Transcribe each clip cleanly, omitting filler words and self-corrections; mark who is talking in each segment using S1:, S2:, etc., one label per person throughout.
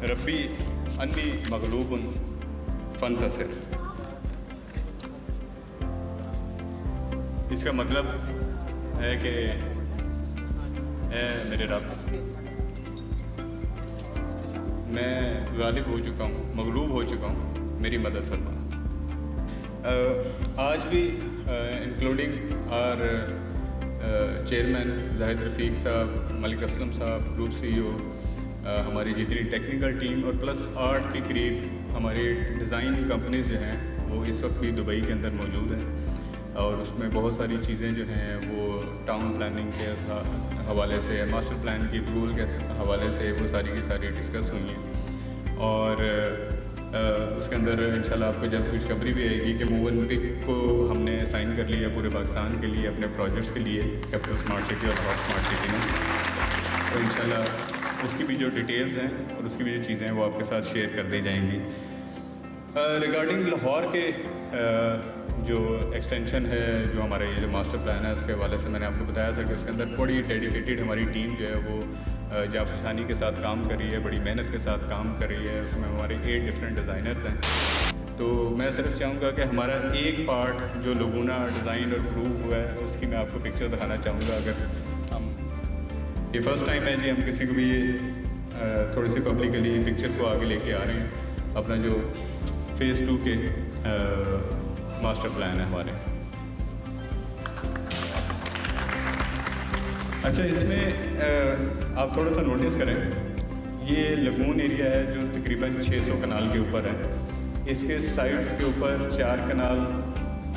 S1: रब्बी अन्नी मगलूबुन फंतसिर। इसका मतलब है कि ऐ मेरे रब, मैं गालिब हो चुका हूँ, मगलूब हो चुका हूँ, मेरी मदद फरमा। आज भी इंक्लूडिंग आर चेयरमैन जाहिद रफ़ीक साहब, मलिक असलम साहब, ग्रुप CEO, हमारी जितनी टेक्निकल टीम और प्लस आर्ट के करीब हमारी डिज़ाइन कंपनीज जो हैं वो इस वक्त भी दुबई के अंदर मौजूद हैं और उसमें बहुत सारी चीज़ें जो हैं वो टाउन प्लानिंग के हवाले से, मास्टर प्लान की अप्रूवल के हवाले से वो सारी की सारी डिस्कस हुई हैं। और उसके अंदर इंशाल्लाह आपको जब खुशखबरी भी आएगी कि मूवनपिक को हमने साइन कर लिया पूरे पाकिस्तान के लिए, अपने प्रोजेक्ट्स के लिए, कैपिटल स्मार्ट सिटी और हॉट स्मार्ट सिटी में। तो इंशाल्लाह उसकी भी जो डिटेल्स हैं और उसकी भी जो चीज़ें हैं वो आपके साथ शेयर कर दी जाएंगी। रिगार्डिंग लाहौर के जो एक्सटेंशन है, जो हमारा ये जो मास्टर प्लान है, उसके हवाले से मैंने आपको बताया था कि उसके अंदर बड़ी डेडिकेटेड हमारी टीम जो है वो जाफरशानी के साथ काम कर रही है, बड़ी मेहनत के साथ काम कर रही है। उसमें हमारे 8 डिफरेंट डिज़ाइनर्स हैं। तो मैं सिर्फ चाहूँगा कि हमारा एक पार्ट जो लगूना डिज़ाइन और प्रूव हुआ है उसकी मैं आपको पिक्चर दिखाना चाहूँगा। अगर हम ये फर्स्ट टाइम है जी हम किसी को भी थोड़ी सी पब्लिकली पिक्चर को आगे लेके आ रहे हैं, अपना जो फेज़ 2 के मास्टर प्लान है हमारे। अच्छा, इसमें आप थोड़ा सा नोटिस करें, ये लगून एरिया है जो तकरीबन 600 कनाल के ऊपर है। इसके साइड्स के ऊपर 4 कनाल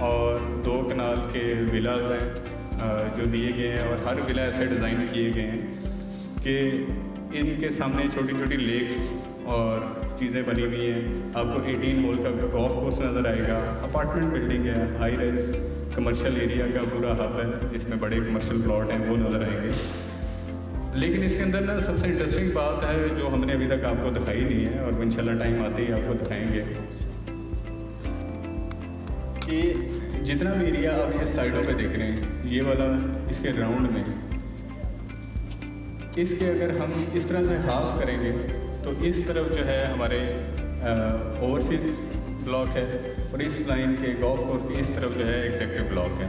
S1: और 2 कनाल के विलाज हैं जो दिए गए हैं और हर विला ऐसे डिज़ाइन किए गए हैं कि इनके सामने छोटी छोटी लेक्स और चीज़ें बनी हुई हैं। आपको 18 होल का गॉल्फ कोर्स नज़र आएगा, अपार्टमेंट बिल्डिंग है, हाई राइज कमर्शियल एरिया का पूरा हब है, इसमें बड़े कमर्शियल प्लॉट हैं वो नज़र आएंगे। लेकिन इसके अंदर ना सबसे इंटरेस्टिंग बात है जो हमने अभी तक आपको दिखाई नहीं है और इंशाल्लाह टाइम आते ही आपको दिखाएंगे कि जितना भी एरिया आप ये साइडों पे देख रहे हैं, ये वाला इसके राउंड में, इसके अगर हम इस तरह से हाफ करेंगे तो इस तरफ जो है हमारे ओवरसीज़ ब्लॉक है और इस लाइन के गोल्फ कोर्स की इस तरफ जो है एग्जेक्टिव ब्लॉक है।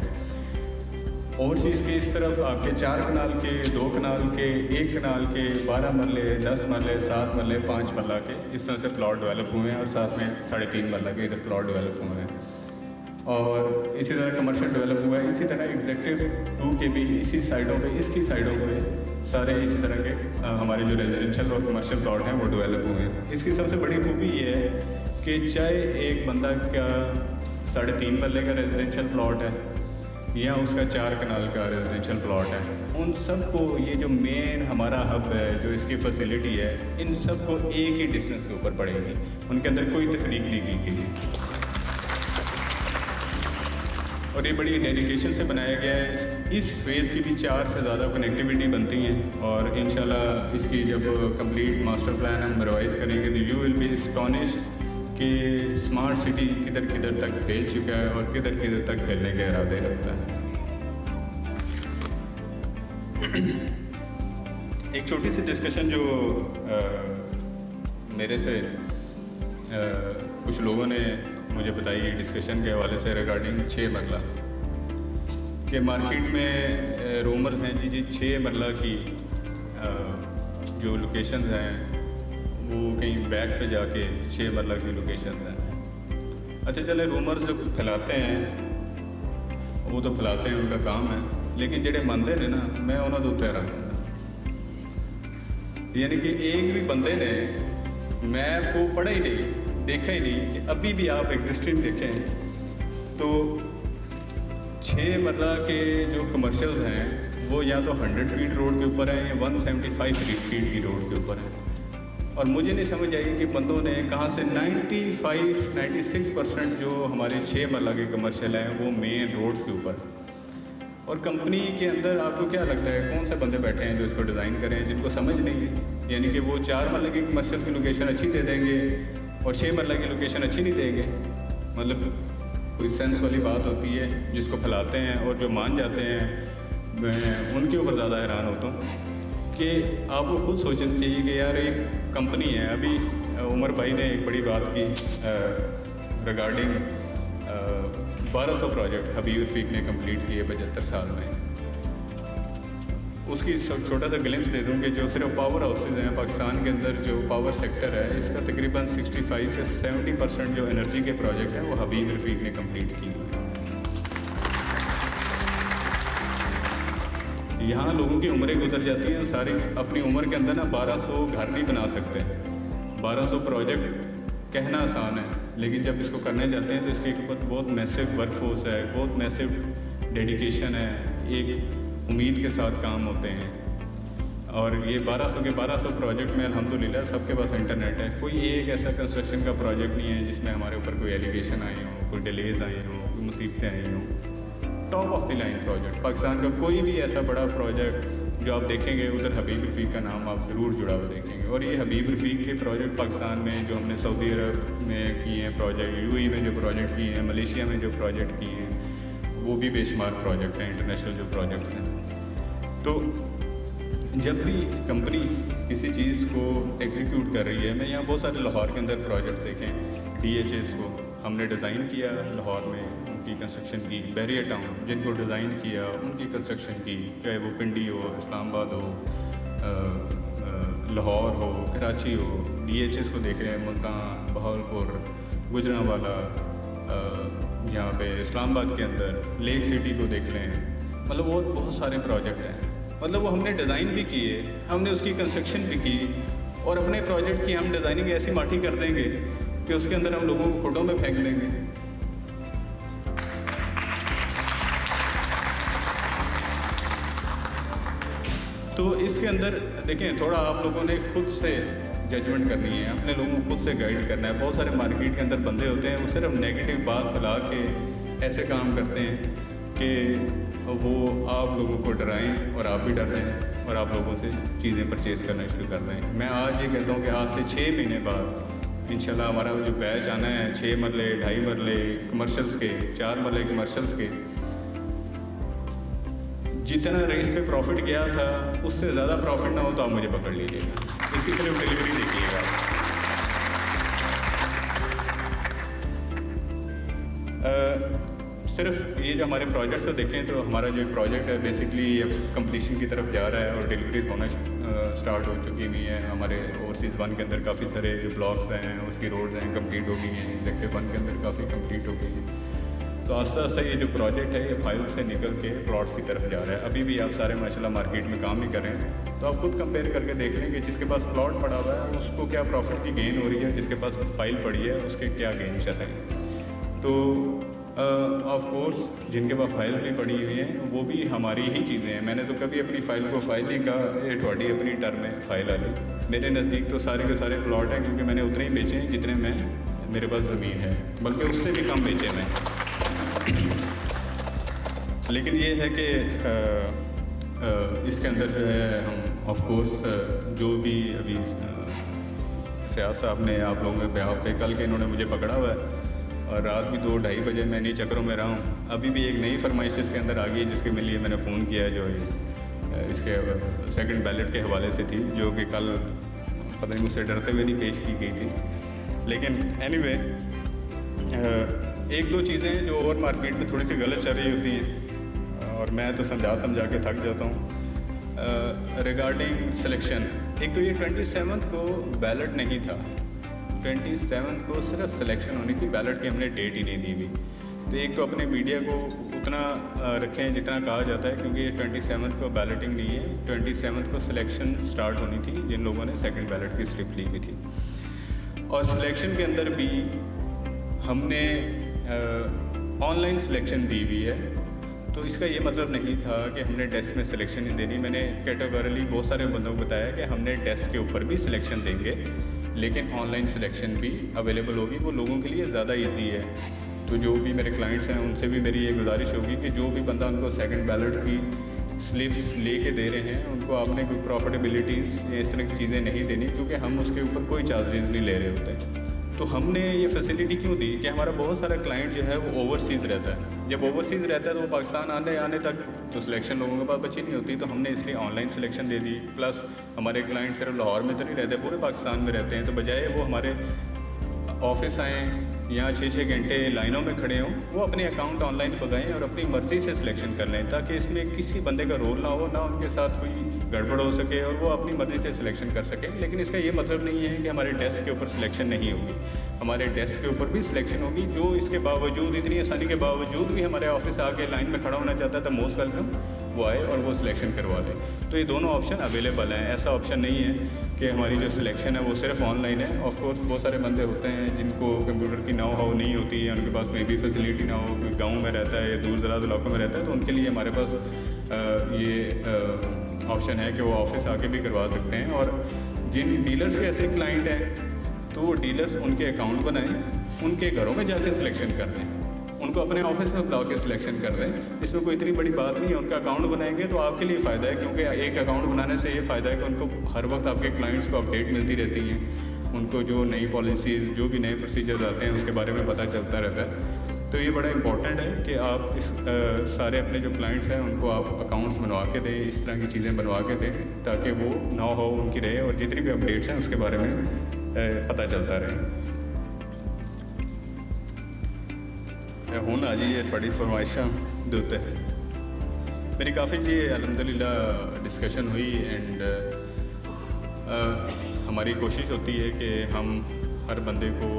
S1: ओवरसीज़ के इस तरफ आपके 4 कनाल के, 2 कनाल के, 1 कनाल के, 12 मरले, 10 मरले, 7 मरले, 5 मरला के इस तरह से प्लॉट डेवलप हुए हैं और साथ में 3.5 मरला के इधर प्लॉट डेवलप हुए हैं और इसी तरह कमर्शियल डेवलप हुआ है। इसी तरह एग्जेक्टिव 2 के भी इसी साइडों पे, इसकी साइडों पे सारे इसी तरह के हमारे जो रेजिडेंशियल और कमर्शियल प्लॉट हैं वो डेवलप हुए हैं। इसकी सबसे बड़ी खूबी ये है कि चाहे एक बंदा का 3.5 मरले का रेजिडेंशियल प्लॉट है या उसका 4 कनाल का रेजिडेंशियल प्लॉट है, उन सबको ये जो मेन हमारा हब है, जो इसकी फैसिलिटी है, इन सबको एक ही डिस्टेंस के ऊपर पड़ेगी। उनके अंदर कोई तफरीक नहीं की गई और ये बड़ी डेडिकेशन से बनाया गया है। इस फेज़ की भी 4 से ज़्यादा कनेक्टिविटी बनती हैं और इंशाल्लाह इसकी जब कंप्लीट मास्टर प्लान हम रिवाइज़ करेंगे तो यू विल बी एस्टोनिश्ड कि स्मार्ट सिटी किधर किधर तक फैल चुका है और किधर किधर तक फैलने के इरादे रखता है। एक छोटी सी डिस्कशन जो मेरे से कुछ लोगों ने मुझे बताई डिस्कशन के हवाले से रिगार्डिंग 6 मरला के मार्केट में रूमर्स हैं जी 6 मरला की जो लोकेशंस हैं वो कहीं बैक पे जाके 6 मरला की लोकेशंस हैं। अच्छा चले, रूमर्स जो फैलाते हैं वो तो फैलाते हैं, उनका काम है, लेकिन जेडे मंदे ने ना मैं उन्होंने उत्ते रखूँगा। यानी कि एक भी बंदे ने मैप को पढ़ा ही नहीं, देखा ही नहीं कि अभी भी आप एग्जिस्टिंग देखें तो 6 मरला के जो कमर्शियल हैं वो या तो 100 फीट रोड के ऊपर हैं या 175 फीट की रोड के ऊपर हैं और मुझे नहीं समझ आई कि बंदों ने कहाँ से 95-96% जो हमारे 6 मरला के कमर्शियल हैं वो मेन रोड्स के ऊपर। और कंपनी के अंदर आपको क्या लगता है कौन से बंदे बैठे हैं जो इसको डिज़ाइन करें जिनको समझ नहीं है? यानी कि वो 4 मरला की कमर्शियल की लोकेशन अच्छी दे देंगे और 6 मरला की लोकेशन अच्छी नहीं देंगे। मतलब कोई सेंस वाली बात होती है जिसको फैलाते हैं और जो मान जाते हैं मैं उनके ऊपर ज़्यादा हैरान होता हूँ। कि आपको खुद सोचना चाहिए कि यार एक कंपनी है। अभी उमर भाई ने एक बड़ी बात की रिगार्डिंग 1200 प्रोजेक्ट हबीब रफ़ीक ने कंप्लीट किए 75 साल में। उसकी छोटा सा ग्लिम्स दे दूँ कि जो सिर्फ पावर हाउसेज हैं पाकिस्तान के अंदर, जो पावर सेक्टर है इसका तकरीबन 65 से 70% जो एनर्जी के प्रोजेक्ट हैं वो हबीब रफ़ीक ने कंप्लीट किए हैं। यहाँ लोगों की उम्रें गुजर जाती हैं, सारी अपनी उम्र के अंदर ना 1200 घर नहीं बना सकते। 1200 प्रोजेक्ट कहना आसान है, लेकिन जब इसको करने जाते हैं तो इसके ऊपर बहुत मैसिव वर्कफोर्स है, बहुत मैसिव डेडिकेशन है, एक उम्मीद के साथ काम होते हैं। और ये 1200 के 1200 प्रोजेक्ट में अल्हम्दुलिल्लाह सबके पास इंटरनेट है। कोई एक ऐसा कंस्ट्रक्शन का प्रोजेक्ट नहीं है जिसमें हमारे ऊपर कोई एलिगेशन आए हों, कोई डिलेज आए हों, कोई मुसीबतें आई हों। Top of the line project Pakistan का कोई भी ऐसा बड़ा प्रोजेक्ट जो आप देखेंगे उधर हबीब रफ़ीक का नाम आप ज़रूर जुड़ा हुआ देखेंगे। और ये हबीब रफ़ीक के प्रोजेक्ट पाकिस्तान में जो हमने सऊदी अरब में किए हैं प्रोजेक्ट, यूएई में जो प्रोजेक्ट किए हैं, मलेशिया में जो प्रोजेक्ट किए हैं, वो भी बेशुमार प्रोजेक्ट हैं, इंटरनेशनल जो प्रोजेक्ट्स हैं। तो जब भी कंपनी किसी चीज़ को एग्जीक्यूट कर रही है, मैं यहाँ बहुत सारे लाहौर के अंदर प्रोजेक्ट्स देखें, DHS को हमने डिज़ाइन किया लाहौर में, उनकी कंस्ट्रक्शन की। बैरिया टाउन जिनको डिज़ाइन किया उनकी कंस्ट्रक्शन की, चाहे वो पिंडी हो, इस्लामाबाद हो, लाहौर हो, कराची हो। DHS को देख रहे हैं मुल्तान, बहावलपुर, गुजरांवाला, यहाँ पे इस्लामाबाद के अंदर लेक सिटी को देख लें। मतलब वो बहुत सारे प्रोजेक्ट हैं, मतलब वो हमने डिज़ाइन भी किए, हमने उसकी कंस्ट्रक्शन भी की, और अपने प्रोजेक्ट की हम डिज़ाइनिंग ऐसी माठी कर देंगे कि उसके अंदर हम लोगों को खुडों में फेंक देंगे। तो इसके अंदर देखें, थोड़ा आप लोगों ने खुद से जजमेंट करनी है, अपने लोगों को खुद से गाइड करना है। बहुत सारे मार्केट के अंदर बंदे होते हैं, वो सिर्फ नेगेटिव बात फैला के ऐसे काम करते हैं कि वो आप लोगों को डराएं और आप भी डर रहे हैं और आप लोगों से चीज़ें परचेज़ करना शुरू कर रहे हैं। मैं आज ये कहता हूँ कि आज से 6 महीने बाद इंशाल्लाह हमारा जो बैच आना है 6 मरले 2.5 मरले कमर्शल्स के, 4 मरले कमर्शल्स के, जितना रेस पे प्रॉफिट गया था उससे ज़्यादा प्रॉफिट ना हो तो आप मुझे पकड़ लीजिएगा, इसकी सिर्फ डिलीवरी देखिएगा। सिर्फ ये जो हमारे प्रोजेक्ट्स को देखें तो हमारा जो प्रोजेक्ट है बेसिकली अब कंप्लीशन की तरफ जा रहा है और डिलीवरीज होना स्टार्ट हो चुकी हुई हैं। हमारे ओवरसीज़ 1 के अंदर काफ़ी सारे जो ब्लॉक्स हैं, उसकी रोड्स हैं, कंप्लीट हो गई हैं। एग्जेक्टिव 1 के अंदर काफ़ी कंप्लीट हो गई हैं। तो आस्ता आस्ता ये जो प्रोजेक्ट है ये फाइल्स से निकल के प्लॉट्स की तरफ जा रहा है। अभी भी आप सारे माशाल्लाह मार्केट में काम नहीं कर रहे हैं, तो आप खुद कंपेयर करके देख लें कि जिसके पास प्लॉट पड़ा हुआ है उसको क्या प्रॉफिट की गेन हो रही है, जिसके पास फाइल पड़ी है उसके क्या गेन चल रहे हैं। तो ऑफ कोर्स जिनके पास फाइल भी पड़ी हुई हैं वो भी हमारी ही चीज़ें हैं। मैंने तो कभी अपनी फ़ाइल को फाइल नहीं कहा, ये थोड़ी अपनी टर्म है फाइल वाली। मेरे नज़दीक तो सारे के सारे प्लॉट हैं, क्योंकि मैंने उतने ही बेचे हैं जितने मेरे पास ज़मीन है, बल्कि उससे भी कम बेचे मैं। लेकिन ये है कि इसके अंदर जो है हम ऑफ कोर्स जो भी अभी फयाज साहब ने आप लोगों के ब्याह पे कल के इन्होंने मुझे पकड़ा हुआ है और रात भी 2-2:30 बजे मैं इन्हीं चक्करों में रहा हूँ। अभी भी एक नई फरमाइश इसके अंदर आ गई है जिसके लिए मैंने फ़ोन किया, जो इसके सेकंड बैलेट के हवाले से थी, जो कि कल पता नहीं मुझसे डरते हुए नहीं पेश की गई थी। लेकिन एनीवे एक दो चीज़ें जो और मार्केट में थोड़ी सी गलत चल रही होती हैं और मैं तो समझा के थक जाता हूँ रिगार्डिंग सिलेक्शन। एक तो ये 27 को बैलेट नहीं था, 27 को सिर्फ सिलेक्शन होनी थी, बैलेट की हमने डेट ही नहीं दी हुई। तो एक तो अपने मीडिया को उतना रखें जितना कहा जाता है, क्योंकि 27 को बैलेटिंग नहीं है, 27 को सिलेक्शन स्टार्ट होनी थी जिन लोगों ने सेकंड बैलेट की स्लिप ली हुई थी। और सिलेक्शन के अंदर भी हमने ऑनलाइन सिलेक्शन दी हुई है। तो इसका ये मतलब नहीं था कि हमने डेस्क में सिलेक्शन नहीं देनी। मैंने कैटेगोरली बहुत सारे बंदों को बताया कि हमने डेस्क के ऊपर भी सिलेक्शन देंगे, लेकिन ऑनलाइन सिलेक्शन भी अवेलेबल होगी, वो लोगों के लिए ज़्यादा इजी है। तो जो भी मेरे क्लाइंट्स हैं उनसे भी मेरी ये गुजारिश होगी कि जो भी बंदा उनको सेकंड बैलेट की स्लिप्स लेके दे रहे हैं उनको आपने कोई प्रॉफिटेबिलिटीज़ या इस तरह की चीज़ें नहीं देनी, क्योंकि हम उसके ऊपर कोई चार्जेस नहीं ले रहे होते। तो तो हमने ये फैसिलिटी क्यों दी कि हमारा बहुत सारा क्लाइंट जो है वो ओवरसीज़ रहता है। जब ओवरसीज़ रहता है तो वो पाकिस्तान आने तक तो सिलेक्शन लोगों के पास बची नहीं होती, तो हमने इसलिए ऑनलाइन सिलेक्शन दे दी। प्लस हमारे क्लाइंट सिर्फ लाहौर में तो नहीं रहते, पूरे पाकिस्तान में रहते हैं, तो बजाय वो हमारे ऑफिस आएँ, यहाँ 6-6 घंटे लाइनों में खड़े हों, वो अपने अकाउंट ऑनलाइन पकाएँ और अपनी मर्ज़ी से सिलेक्शन कर लें, ताकि इसमें किसी बंदे का रोल ना हो, ना उनके साथ कोई गड़बड़ हो सके और वो अपनी मर्ज़ी से सिलेक्शन कर सके। लेकिन इसका ये मतलब नहीं है कि हमारे डेस्क के ऊपर सिलेक्शन नहीं होगी, हमारे डेस्क के ऊपर भी सिलेक्शन होगी। जो इसके बावजूद, इतनी आसानी के बावजूद भी हमारे ऑफिस आके लाइन में खड़ा होना चाहता है तो मोस्ट वेलकम, वो आए और वो सिलेक्शन करवा लें। तो ये दोनों ऑप्शन अवेलेबल हैं। ऐसा ऑप्शन नहीं है कि हमारी जो सिलेक्शन है वो सिर्फ ऑनलाइन है। ऑफ कोर्स बहुत सारे बंदे होते हैं जिनको कंप्यूटर की नाव हाउ नहीं होती है, उनके पास मे भी फैसिलिटी ना हो, कोई गाँव में रहता है या दूर दराज इलाकों में रहता है, तो उनके लिए हमारे पास ये ऑप्शन है कि वो ऑफिस आके भी करवा सकते हैं। और जिन डीलर्स के ऐसे क्लाइंट हैं तो वो डीलर्स उनके अकाउंट बनाएं, उनके घरों में जाके सिलेक्शन कर दें, उनको अपने ऑफिस में बुला के सिलेक्शन कर दें। इसमें कोई इतनी बड़ी बात नहीं है। उनका अकाउंट बनाएंगे तो आपके लिए फ़ायदा है, क्योंकि एक अकाउंट बनाने से ये फ़ायदा है कि उनको हर वक्त आपके क्लाइंट्स को अपडेट मिलती रहती हैं, उनको जो नई पॉलिसीज़, जो भी नए प्रोसीजर्स आते हैं उसके बारे में पता चलता रहता है। तो ये बड़ा इंपॉर्टेंट है कि आप इस सारे अपने जो क्लाइंट्स हैं उनको आप अकाउंट्स बनवा के दें, इस तरह की चीज़ें बनवा के दें, ताकि वो ना हो उनकी रहे और जितनी भी अपडेट्स हैं उसके बारे में पता चलता रहे। ਹੁਣ ਆ ਜੀ ਇਹ ਤੁਹਾਡੀ फरमाइशा ਦੇ ਉੱਤੇ मेरी काफ़ी जी अल्हम्दुलिल्लाह डिस्कशन हुई एंड हमारी कोशिश होती है कि हम हर बंदे को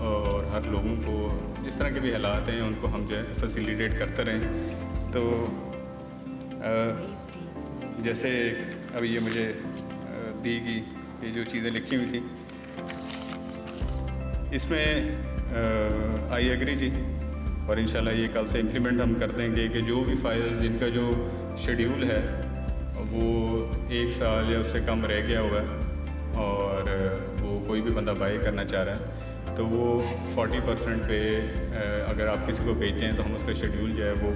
S1: और हर लोगों को जिस तरह के भी हालात हैं उनको हम जो है फैसिलिटेट करते रहें। तो जैसे अभी ये मुझे दी गई ये जो चीज़ें लिखी हुई थी, इसमें आई एग्री जी, और इंशाल्लाह ये कल से इम्प्लीमेंट हम कर देंगे कि जो भी फाइल्स जिनका जो शेड्यूल है वो 1 साल या उससे कम रह गया हुआ है और वो कोई भी बंदा बाई करना चाह रहा है तो वो 40% पे अगर आप किसी को भेजते हैं तो हम उसका शेड्यूल जो है वो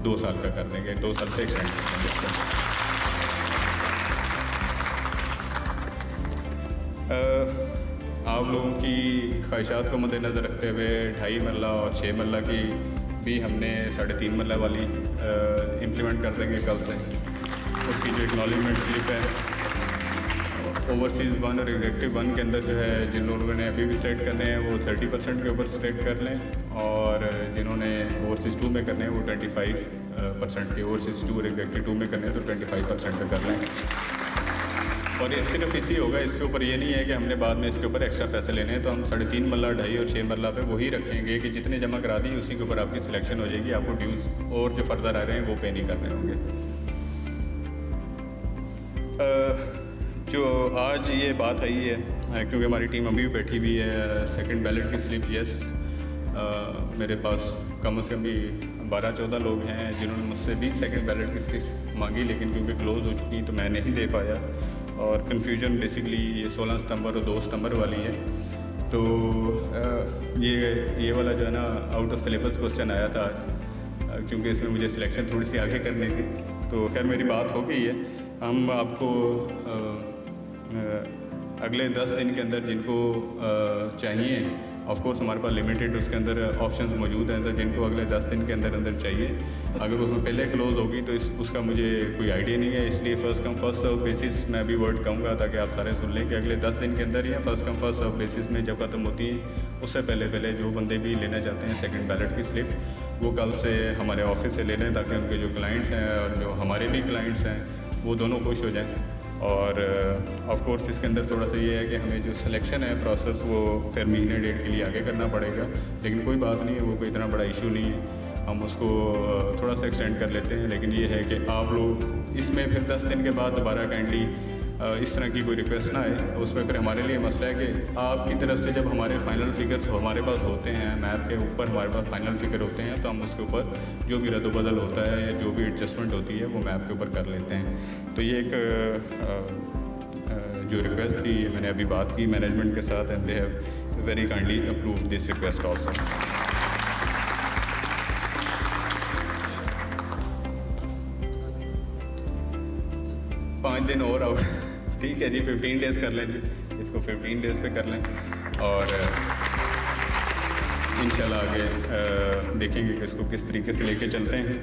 S1: 2 साल का कर देंगे, 2 साल से एक्सटेंड कर देंगे। आप लोगों की ख्वाहिशात को मद्देनज़र रखते हुए 2.5 मरला और 6 मरला की भी हमने 3.5 मरला वाली इम्प्लीमेंट कर देंगे कल से। उसकी जो एक्नॉलेजमेंट स्लिप है ओवरसीज़ 1 और एग्जेक्टिव 1 के अंदर जो है जिन लोगों ने अभी भी सेलेक्ट करने हैं वो 30% के ऊपर सेलेक्ट कर लें, और जिन्होंने ओवरसीज़ 2 में करने हैं वो 25% के, ओवरसीज़ 2 और एग्जेक्टिव 2 में करने हैं तो 25% पे कर लें। और ये सिर्फ इसी होगा, इसके ऊपर ये नहीं है कि हमने बाद में इसके ऊपर एक्स्ट्रा पैसे लेने हैं, तो हम 3.5 मरला, 2.5 और 6 मरला पे वही रखेंगे कि जितने जमा करा दी उसी के ऊपर आपकी सिलेक्शन हो जाएगी, आपको ड्यूज़ और जो फर्दर आ रहे हैं वो पे नहीं करने होंगे। जो आज ये बात आई है क्योंकि हमारी टीम अभी भी बैठी हुई है, सेकंड बैलेट की स्लिप यस मेरे पास कम से कम भी 12-14 लोग हैं जिन्होंने मुझसे भी सेकंड बैलेट की स्लिप मांगी, लेकिन क्योंकि क्लोज़ हो चुकी तो मैं नहीं दे पाया। और कन्फ्यूजन बेसिकली ये 16 सितंबर और 2 सितंबर वाली है। तो ये वाला जो है ना आउट ऑफ सिलेबस क्वेश्चन आया था आज, क्योंकि इसमें मुझे सिलेक्शन थोड़ी सी आगे करनी थी, तो खैर मेरी बात हो गई है। हम आपको अगले 10 दिन के अंदर जिनको चाहिए, ऑफ कोर्स हमारे पास लिमिटेड उसके अंदर ऑप्शंस मौजूद हैं, तो जिनको अगले 10 दिन के अंदर अंदर चाहिए, अगर उसमें पहले क्लोज होगी तो उसका मुझे कोई आइडिया नहीं है, इसलिए first come first serve basis मैं अभी वर्ड कहूँगा ताकि आप सारे सुन लें कि अगले 10 दिन के अंदर या first come first serve basis में जब ख़त्म होती है उससे पहले जो बंदे भी लेना चाहते हैं सेकंड बैलेट की स्लिप वो कल से हमारे ऑफिस से ले लें, ताकि उनके जो क्लाइंट्स हैं और जो हमारे भी क्लाइंट्स हैं वो दोनों खुश हो जाएँ। और ऑफ कोर्स इसके अंदर थोड़ा सा ये है कि हमें जो सिलेक्शन है प्रोसेस वो फिर महीने डेढ़ के लिए आगे करना पड़ेगा, लेकिन कोई बात नहीं है, वो कोई इतना बड़ा इशू नहीं है, हम उसको थोड़ा सा एक्सटेंड कर लेते हैं। लेकिन ये है कि आप लोग इसमें फिर 10 दिन के बाद दोबारा काइंडली इस तरह की कोई रिक्वेस्ट ना आए, उस पर फिर हमारे लिए मसला है कि आपकी तरफ से जब हमारे फाइनल फिगर्स हमारे पास होते हैं, मैथ के ऊपर हमारे पास फाइनल फिगर होते हैं, तो हम उसके ऊपर जो भी रद्द-बदल होता है या जो भी एडजस्टमेंट होती है वो मैथ के ऊपर कर लेते हैं। तो ये एक जो रिक्वेस्ट थी मैंने अभी बात की मैनेजमेंट के साथ and they have very kindly approved this request also. पाँच दिन और आउट, ठीक है जी, 15 डेज़ कर लें जी, इसको 15 डेज़ पे कर लें। और इंशाल्लाह आगे देखेंगे कि इसको किस तरीके से लेके चलते हैं।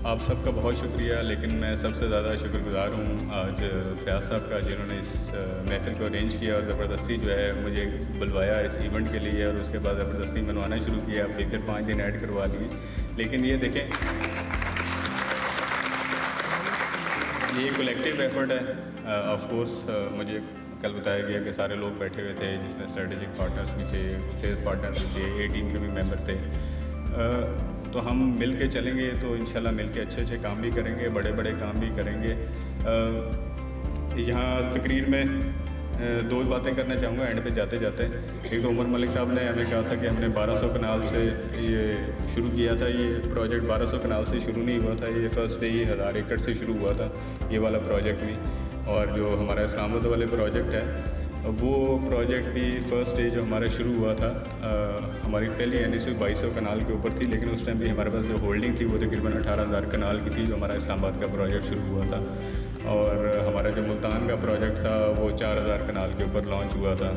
S1: आप सबका बहुत शुक्रिया, लेकिन मैं सबसे ज़्यादा शुक्रगुज़ार हूँ आज फयाज साहब का, जिन्होंने इस महफ़िल को अरेंज किया और ज़बरदस्ती जो है मुझे बुलवाया इस इवेंट के लिए, और उसके बाद ज़बरदस्ती मनवाना शुरू किया। फिर 5 दिन ऐड करवा लिए। लेकिन ये देखें, ये कलेक्टिव एफर्ट है। ऑफ कोर्स मुझे कल बताया गया कि सारे लोग बैठे हुए थे, जिसमें स्ट्रेटेजिक पार्टनर्स भी थे, सेल्स पार्टनर भी थे, ए टीम के भी मेंबर थे। तो हम मिल के चलेंगे तो इंशाल्लाह मिल के अच्छे अच्छे काम भी करेंगे, बड़े बड़े काम भी करेंगे। यहाँ तकरीर में 2 बातें करना चाहूँगा एंड पे जाते जाते। एक तो उमर मलिक साहब ने हमें कहा था कि हमने 1200 कनाल से ये शुरू किया था। ये प्रोजेक्ट 1200 कनाल से शुरू नहीं हुआ था, ये फर्स्ट डे ही 1000 एकड़ से शुरू हुआ था ये वाला प्रोजेक्ट भी। और जो हमारा इस्लामाबाद वाले प्रोजेक्ट है, वो प्रोजेक्ट भी फर्स्ट डे जो हमारा शुरू हुआ था, हमारी पहली NSU 2200 कनाल के ऊपर थी, लेकिन उस टाइम भी हमारे पास जो होल्डिंग थी वो तकरीबन 18,000 कनाल की थी, जो हमारा इस्लामाबाद का प्रोजेक्ट शुरू हुआ था। और हमारा जो मुल्तान का प्रोजेक्ट था वो 4000 कनाल के ऊपर लॉन्च हुआ था।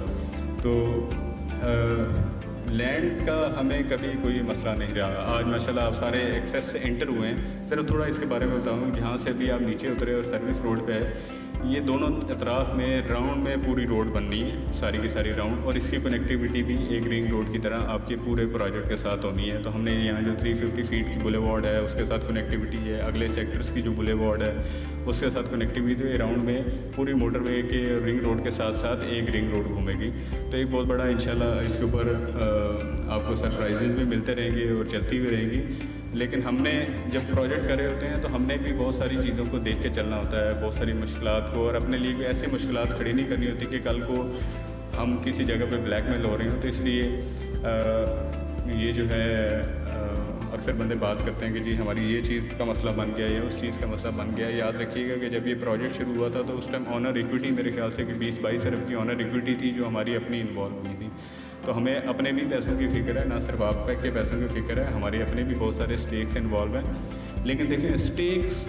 S1: तो लैंड का हमें कभी कोई मसला नहीं रहा। आज माशाल्लाह आप सारे एक्सेस से एंटर हुए हैं। सिर्फ थोड़ा इसके बारे में बताऊँ, जहाँ से भी आप नीचे उतरे और सर्विस रोड पे है, ये दोनों अतराफ़ में राउंड में पूरी रोड बननी है, सारी की सारी राउंड, और इसकी कनेक्टिविटी भी एक रिंग रोड की तरह आपके पूरे प्रोजेक्ट के साथ होनी है। तो हमने यहाँ जो 350 फीट की बुलेवार्ड है उसके साथ कनेक्टिविटी है, अगले सेक्टर्स की जो बुलेवार्ड है उसके साथ कनेक्टिविटी है। राउंड में पूरी मोटरवे के रिंग रोड के साथ साथ एक रिंग रोड घूमेगी। तो एक बहुत बड़ा इंशाल्लाह इसके ऊपर आपको सरप्राइजेज़ भी मिलते रहेंगे और चलती भी रहेंगी। लेकिन हमने जब प्रोजेक्ट कर रहे होते हैं तो हमने भी बहुत सारी चीज़ों को देख के चलना होता है, बहुत सारी मुश्किलात को, और अपने लिए भी ऐसी मुश्किलात खड़ी नहीं करनी होती कि कल को हम किसी जगह पे ब्लैकमेल हो रहे हो। तो इसलिए ये जो है अक्सर बंदे बात करते हैं कि जी हमारी ये चीज़ का मसला बन गया या उस चीज़ का मसला बन गया। याद रखिएगा कि जब ये प्रोजेक्ट शुरू हुआ था तो उस टाइम ऑनर इक्विटी मेरे ख्याल से कि 20-22 अरब की ऑनर इक्विटी थी जो हमारी अपनी इन्वॉल्व हुई थी। तो हमें अपने भी पैसों की फ़िक्र है, ना सिर्फ आप के पैसों की फ़िक्र है, हमारे अपने भी बहुत सारे स्टेक्स इन्वॉल्व हैं। लेकिन देखिए, स्टेक्स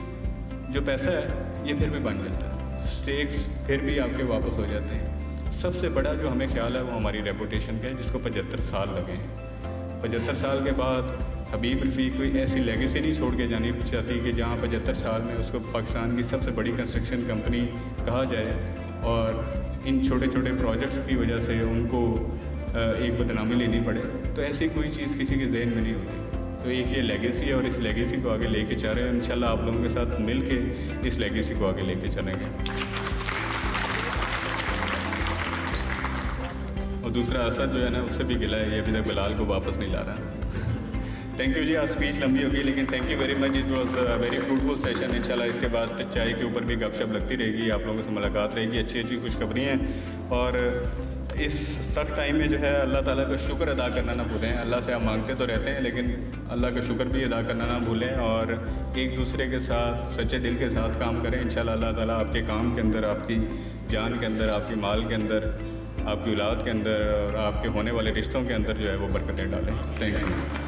S1: जो पैसा है ये फिर भी बन जाता है, स्टेक्स फिर भी आपके वापस हो जाते हैं। सबसे बड़ा जो हमें ख्याल है वो हमारी रेपुटेशन का है, जिसको 75 साल लगे हैं। 75 साल के बाद हबीब रफ़ीक कोई ऐसी लेगेसी नहीं छोड़ के जानी चाहती कि जहाँ 75 साल में उसको पाकिस्तान की सबसे बड़ी कंस्ट्रक्शन कंपनी कहा जाए, और इन छोटे छोटे प्रोजेक्ट्स की वजह से उनको एक बदनामी लेनी पड़े। तो ऐसी कोई चीज़ किसी के जहन में नहीं होती। तो एक ये लेगेसी है और इस लेगेसी को आगे लेके चल रहे हैं। इंशाल्लाह आप लोगों के साथ मिल के इस लेगेसी को आगे लेके चलेंगे। और दूसरा असद जो है ना, उससे भी गिला है, ये अभी तक बिलाल को वापस नहीं ला रहा। थैंक यू जी, आज स्पीच लंबी होगी लेकिन thank you very much. It was very fruitful session. इंशाल्लाह इसके बाद चाय के ऊपर भी गपशप लगती रहेगी, आप लोगों से मुलाकात रहेगी, अच्छी अच्छी खुशखबरी हैं। और इस सख्त टाइम में जो है अल्लाह ताला का शुक्र अदा करना ना भूलें। अल्लाह से आप मांगते तो रहते हैं लेकिन अल्लाह का शुक्र भी अदा करना ना भूलें, और एक दूसरे के साथ सच्चे दिल के साथ काम करें। इंशाल्लाह अल्लाह ताला आपके काम के अंदर, आपकी जान के अंदर, आपकी माल के अंदर, आपकी औलाद के अंदर और आपके होने वाले रिश्तों के अंदर जो है वो बरकतें डालें। Thank you.